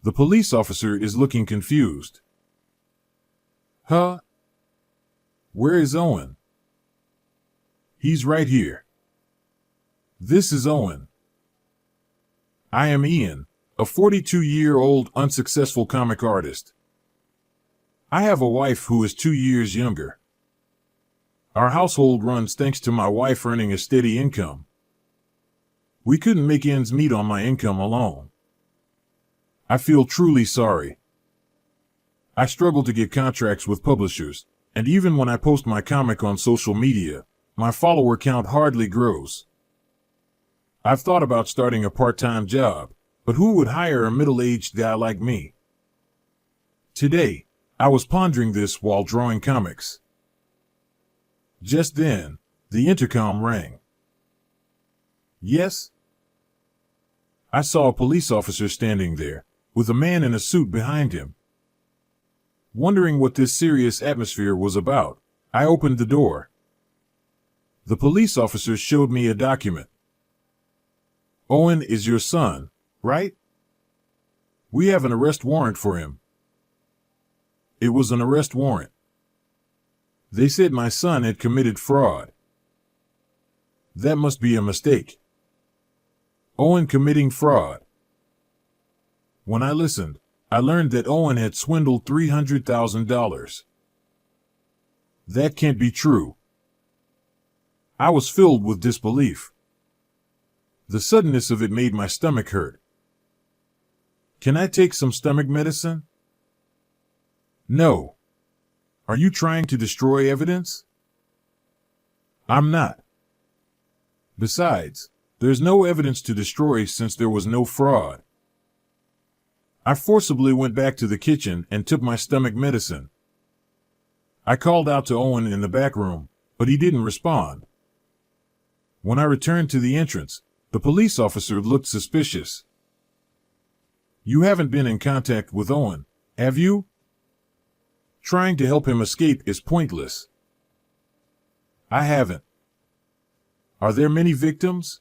The police officer is looking confused. Huh? Where is Owen? He's right here. This is Owen. I am Ian, a 42-year-old unsuccessful comic artist. I have a wife who is 2 years younger. Our household runs thanks to my wife earning a steady income. We couldn't make ends meet on my income alone. I feel truly sorry. I struggle to get contracts with publishers, and even when I post my comic on social media, my follower count hardly grows. I've thought about starting a part-time job, but who would hire a middle-aged guy like me? Today, I was pondering this while drawing comics. Just then, the intercom rang. Yes? I saw a police officer standing there, with a man in a suit behind him. Wondering what this serious atmosphere was about, I opened the door. The police officer showed me a document. Owen is your son, right? We have an arrest warrant for him. It was an arrest warrant. They said my son had committed fraud. That must be a mistake. Owen committing fraud. When I listened, I learned that Owen had swindled $300,000. That can't be true. I was filled with disbelief. The suddenness of it made my stomach hurt. Can I take some stomach medicine? No. Are you trying to destroy evidence? I'm not. Besides, there's no evidence to destroy since there was no fraud. I forcibly went back to the kitchen and took my stomach medicine. I called out to Owen in the back room, but he didn't respond. When I returned to the entrance, the police officer looked suspicious. You haven't been in contact with Owen, have you? Trying to help him escape is pointless. I haven't. Are there many victims?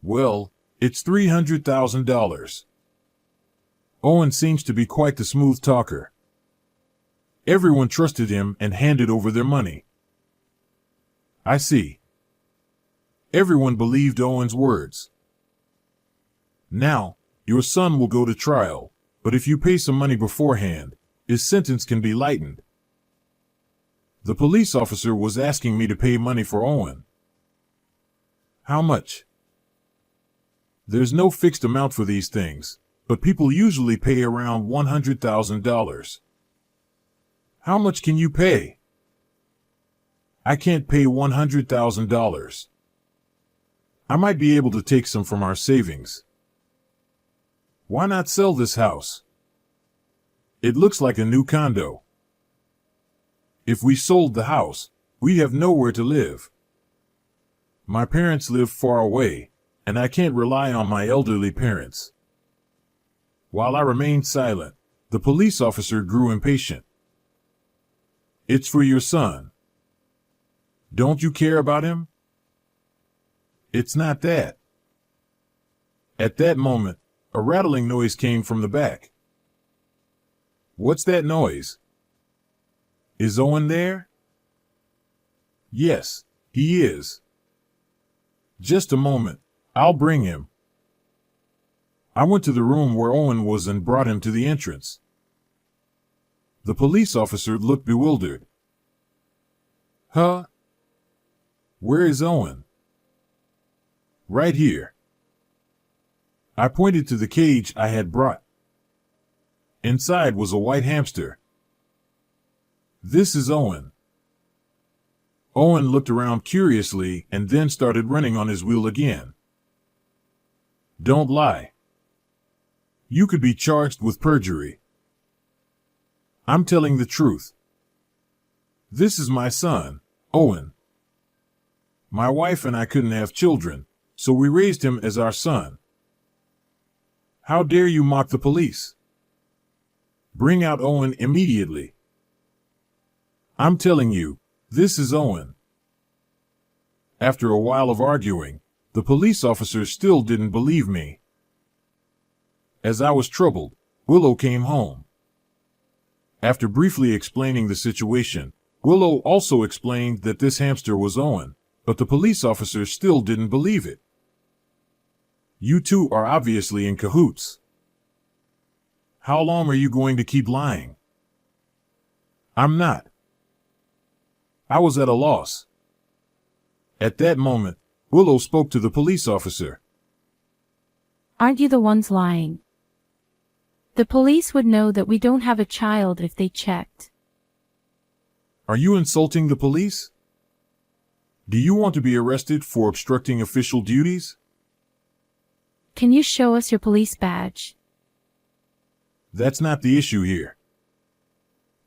Well, it's $300,000. Owen seems to be quite the smooth talker. Everyone trusted him and handed over their money. I see. Everyone believed Owen's words. Now, your son will go to trial, but if you pay some money beforehand, his sentence can be lightened. The police officer was asking me to pay money for Owen. How much? There's no fixed amount for these things, but people usually pay around $100,000. How much can you pay? I can't pay $100,000. I might be able to take some from our savings. Why not sell this house? It looks like a new condo. If we sold the house, we'd have nowhere to live. My parents live far away, and I can't rely on my elderly parents. While I remained silent, the police officer grew impatient. It's for your son. Don't you care about him? It's not that. At that moment, a rattling noise came from the back. What's that noise? Is Owen there? Yes, he is. Just a moment, I'll bring him. I went to the room where Owen was and brought him to the entrance. The police officer looked bewildered. Huh? Where is Owen? Right here. I pointed to the cage I had brought. Inside was a white hamster. This is Owen. Owen looked around curiously and then started running on his wheel again. Don't lie. You could be charged with perjury. I'm telling the truth. This is my son, Owen. My wife and I couldn't have children, so we raised him as our son. How dare you mock the police? Bring out Owen immediately. I'm telling you, this is Owen. After a while of arguing, the police officer still didn't believe me. As I was troubled, Willow came home. After briefly explaining the situation, Willow also explained that this hamster was Owen, but the police officers still didn't believe it. You two are obviously in cahoots. How long are you going to keep lying? I'm not. I was at a loss. At that moment, Willow spoke to the police officer. Aren't you the ones lying? The police would know that we don't have a child if they checked. Are you insulting the police? Do you want to be arrested for obstructing official duties? Can you show us your police badge? That's not the issue here.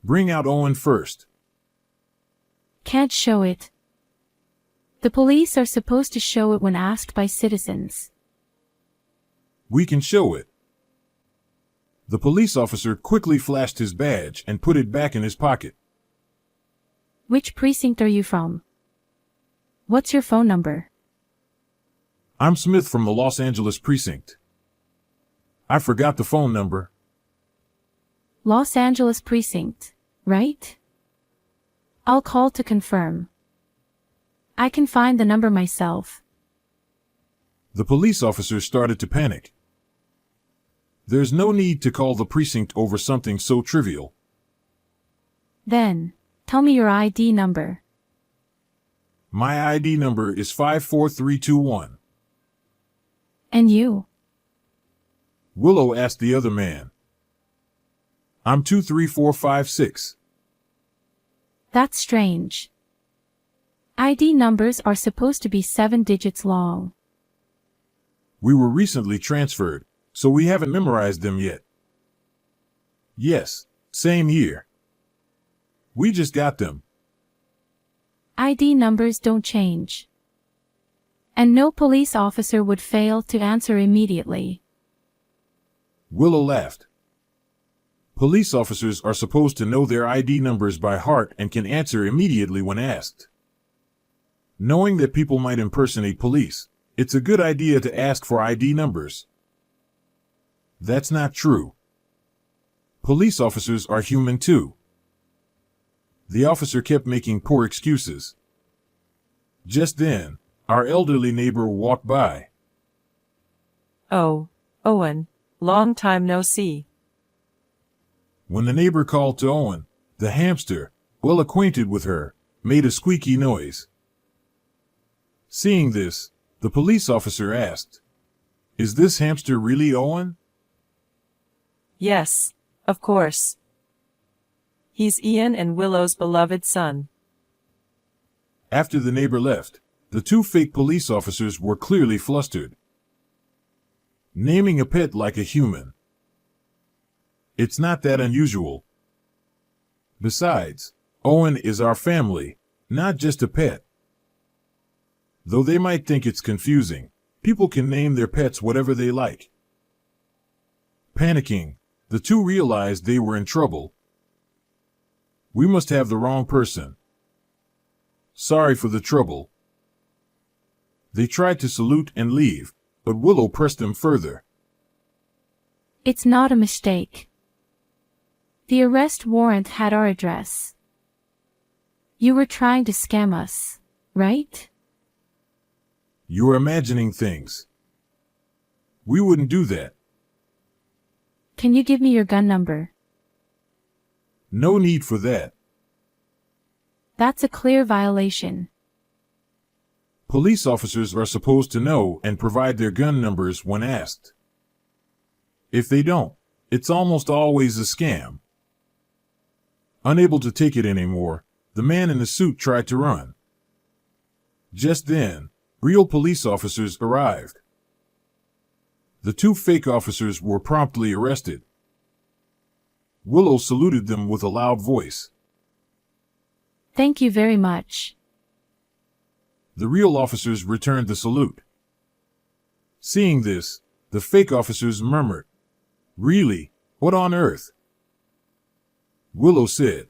Bring out Owen first. Can't show it. The police are supposed to show it when asked by citizens. We can show it. The police officer quickly flashed his badge and put it back in his pocket. Which precinct are you from? What's your phone number? I'm Smith from the Los Angeles precinct. I forgot the phone number. Los Angeles precinct, right? I'll call to confirm. I can find the number myself. The police officer started to panic. There's no need to call the precinct over something so trivial. Then, tell me your ID number. My ID number is 54321. And you? Willow asked the other man. I'm 23456. That's strange. ID numbers are supposed to be 7 digits long. We were recently transferred, so we haven't memorized them yet. Yes, same here. We just got them. ID numbers don't change. And no police officer would fail to answer immediately. Willow laughed. Police officers are supposed to know their ID numbers by heart and can answer immediately when asked. Knowing that people might impersonate police, it's a good idea to ask for ID numbers. That's not true. Police officers are human too. The officer kept making poor excuses. Just then, our elderly neighbor walked by. Oh, Owen, long time no see. When the neighbor called to Owen, the hamster, well acquainted with her, made a squeaky noise. Seeing this, the police officer asked, "Is this hamster really Owen?" Yes, of course. He's Ian and Willow's beloved son. After the neighbor left, the two fake police officers were clearly flustered. Naming a pet like a human. It's not that unusual. Besides, Owen is our family, not just a pet. Though they might think it's confusing, people can name their pets whatever they like. Panicking, the two realized they were in trouble. We must have the wrong person. Sorry for the trouble. They tried to salute and leave, but Willow pressed them further. It's not a mistake. The arrest warrant had our address. You were trying to scam us, right? You're imagining things. We wouldn't do that. Can you give me your gun number? No need for that. That's a clear violation. Police officers are supposed to know and provide their gun numbers when asked. If they don't, it's almost always a scam. Unable to take it anymore, the man in the suit tried to run. Just then, real police officers arrived. The two fake officers were promptly arrested. Willow saluted them with a loud voice. Thank you very much. The real officers returned the salute. Seeing this, the fake officers murmured, "Really? What on earth?" Willow said,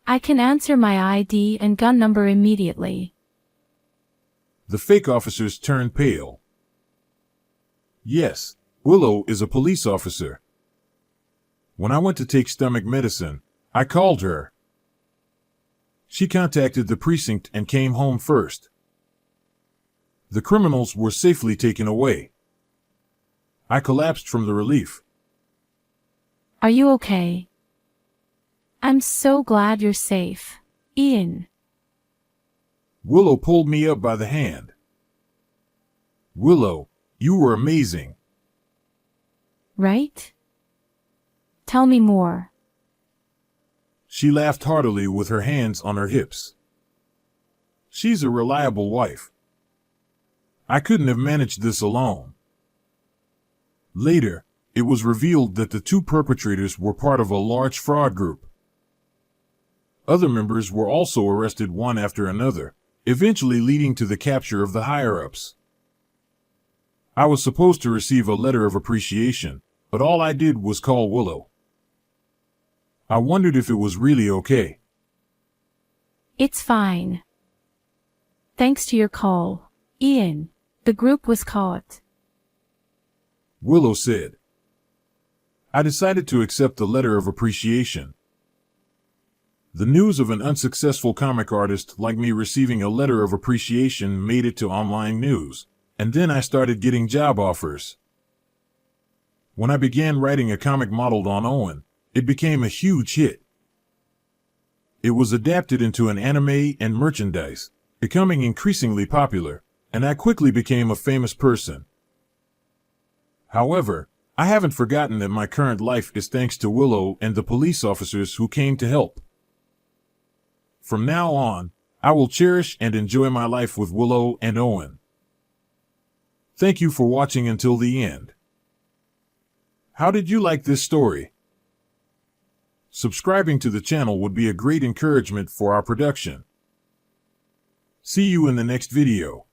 I can answer my ID and gun number immediately. The fake officers turned pale. Yes, Willow is a police officer. When I went to take stomach medicine, I called her. She contacted the precinct and came home first. The criminals were safely taken away. I collapsed from the relief. Are you okay? I'm so glad you're safe, Ian. Willow pulled me up by the hand. Willow, you were amazing. Right? Tell me more. She laughed heartily with her hands on her hips. She's a reliable wife. I couldn't have managed this alone. Later, it was revealed that the two perpetrators were part of a large fraud group. Other members were also arrested one after another, eventually leading to the capture of the higher-ups. I was supposed to receive a letter of appreciation, but all I did was call Willow. I wondered if it was really okay. It's fine. Thanks to your call, Ian, the group was caught. Willow said. I decided to accept the letter of appreciation. The news of an unsuccessful comic artist like me receiving a letter of appreciation made it to online news, and then I started getting job offers. When I began writing a comic modeled on Owen, it became a huge hit. It was adapted into an anime and merchandise, becoming increasingly popular, and I quickly became a famous person. However, I haven't forgotten that my current life is thanks to Willow and the police officers who came to help. From now on, I will cherish and enjoy my life with Willow and Owen. Thank you for watching until the end. How did you like this story? Subscribing to the channel would be a great encouragement for our production. See you in the next video.